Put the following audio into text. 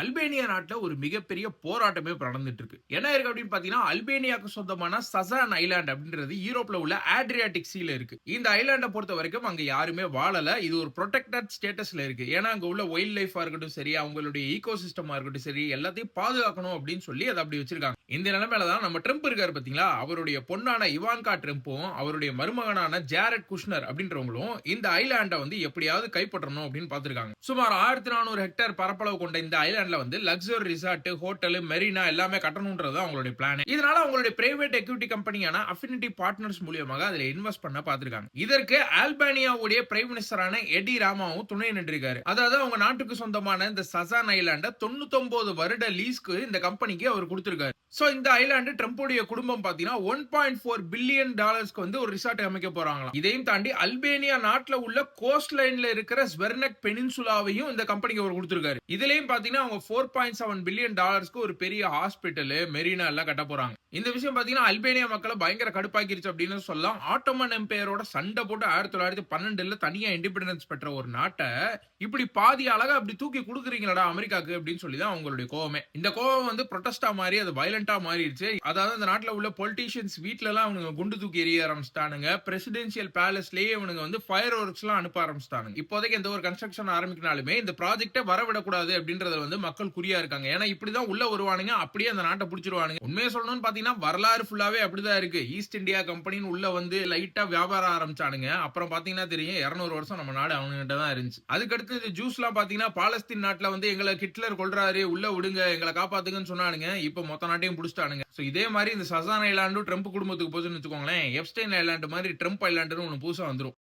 Albania நாட்டுல ஒரு மிகப்பெரிய போராட்டமே இப்ப நடந்துட்டு இருக்கு. என்ன இருக்கு அப்படின்னு பாத்தீங்கன்னா, அல்பேனியாக்கு சொந்தமான சசான் ஐலாண்ட் அப்படின்றது யூரோப்ல உள்ள ஆட்ரியாட்டிக் சீல இருக்கு. இந்த ஐலாண்ட பொறுத்தவரைக்கும் அங்க யாருமே வாழல. இது ஒரு புரொடெக்டட் ஸ்டேட்டஸ்ல இருக்கு. ஏன்னா அங்க உள்ள வைல்ட் லைஃபா இருக்கட்டும் சரி, அவங்களுடைய ஈகோ சிஸ்டமா இருக்கட்டும் சரி, எல்லாத்தையும் பாதுகாக்கணும் அப்படின்னு சொல்லி அதை அப்படி வச்சிருக்காங்க. இந்த நிலைமையில தான் நம்ம ட்ரம்ப் இருக்காரு பாத்தீங்களா, அவருடைய பொண்ணான இவான்கா ட்ரம்ப்பும் அவருடைய மருமகனான ஜாரட் குஷ்னர் அப்படின்றவங்களும் இந்த ஐலாண்ட வந்து எப்படியாவது கைப்பற்றணும் அப்படின்னு பார்த்திருக்காங்க. சுமார் 1400 ஹெக்டேர் பரப்பளவு கொண்ட இந்த ஐலாண்ட்ல வந்து லக்ஸரி ரிசார்ட், ஹோட்டல், மெரினா எல்லாமே கட்டணும்ன்றது அவங்களுடைய பிளான். இதனால அவங்களுடைய பிரைவேட் எக்விட்டி கம்பெனியான அஃபினிட்டி பார்ட்னர்ஸ் மூலமாக அதுல இன்வெஸ்ட் பண்ண பார்த்திருக்காங்க. இதற்கு அல்பேனியாவுடைய பிரைம் மினிஸ்டரான எடி ராமாவும் துணை நின்றிருக்காரு. அதாவது அவங்க நாட்டுக்கு சொந்தமான இந்த சசான் ஐலாண்ட 99 வருட லீஸ்க்கு இந்த கம்பெனிக்கு அவர் கொடுத்திருக்காரு. சோ இந்த ஐலாண்ட் ட்ரம்புடைய குடும்பம் பாத்தீங்கன்னா 1.4 பில்லியன் டாலர்ஸ்க்கு வந்து ஒரு ரிசார்ட் அமைக்க போறாங்களாம். இதையும் தாண்டி அல்பேனியா நாட்டுல உள்ள கோஸ்ட் லைன்ல இருக்கிற ஸ்வெர்னக் பெனின்சுலாவையும் இந்த கம்பெனிக்கு அவர் கொடுத்திருக்காரு. இதுலயும் பாத்தீங்கன்னா அவங்க 4.7 பில்லியன் டாலர்ஸ்க்கு ஒரு பெரிய ஹாஸ்பிட்டல், மெரினா எல்லாம் கட்ட போறாங்க. இந்த விஷயம் பாத்தீங்கன்னா அல்பேனியா மக்களை பயங்கர கடுப்பாக்கிருச்சு அப்படின்னு சொல்லலாம். ஆட்டோமன் எம்பையரோட சண்டை போட்டு 1912 தனியா இண்டிபெண்டன்ஸ் பெற்ற ஒரு நாட்டை இப்படி பாதி அழகா அப்படி தூக்கி கொடுக்குறீங்களா அமெரிக்காக்கு அப்படின்னு சொல்லி தான் அவங்களுடைய கோவமே. இந்த கோவம் வந்து ப்ரொடெஸ்டா மாறி அது வயலண்டா மாறிடுச்சு. அதாவது அந்த நாட்டுல உள்ள பொலிட்டீஷியன்ஸ் வீட்ல எல்லாம் அவனுங்க குண்டு தூக்கி எறிய ஆரம்பிச்சிட்டானுங்க. பிரசிடென்சியல் பேலஸ்லயே இவனுங்க வந்து ஃபயர் ஒர்க்ஸ் எல்லாம் அனுப்ப ஆரம்பிச்சிட்டானுங்க. இப்போதைக்கு எந்த ஒரு கன்ஸ்ட்ரக்ஷன் ஆரம்பிக்கனாலுமே இந்த ப்ராஜெக்ட்டை வரவிடக்கூடாது அப்படின்றத வந்து மக்கள் குறியா இருக்காங்க. ஏன்னா இப்படிதான் உள்ள வருவானுங்க, அப்படியே அந்த நாட்டை பிடிச்சிருவானுங்க. உண்மையை சொல்லணும்னு பாத்தீங்கன்னா வரலாறு ஃபுல்லாவே அப்படிதான் இருக்கு. ஈஸ்ட் இந்தியா கம்பெனின்னு உள்ள வந்து லைட்டா வியாபாரம் ஆரம்பிச்சானுங்க. அப்புறம் பாத்தீங்கன்னா தெரியும் 200 வருஷம் நம்ம நாடு அவங்ககிட்ட தான் இருந்துச்சு. அதுக்கடுத்து இந்த ஜூஸ்லாம் பாத்தீங்கன்னா பாலஸ்தீன் நாட்டுல வந்து எங்களை ஹிட்லர் கொல்றாரு, உள்ள விடுங்க, எங்களை காப்பாத்துங்கன்னு சொன்னானுங்க. இப்ப மொத்த நாட்டையும் புடிச்சிட்டானுங்க. சோ இதே மாதிரி இந்த சசான் ஐலாண்டும் ட்ரம்ப் குடும்பத்துக்கு போச்சுன்னு வச்சுக்கோங்களேன், எப்ஸ்டைன் ஐலாண்ட் மாதிரி ட்ரம்ப் ஐலாண்டுன்னு ஒன்னு புதுசா வந்துரும்.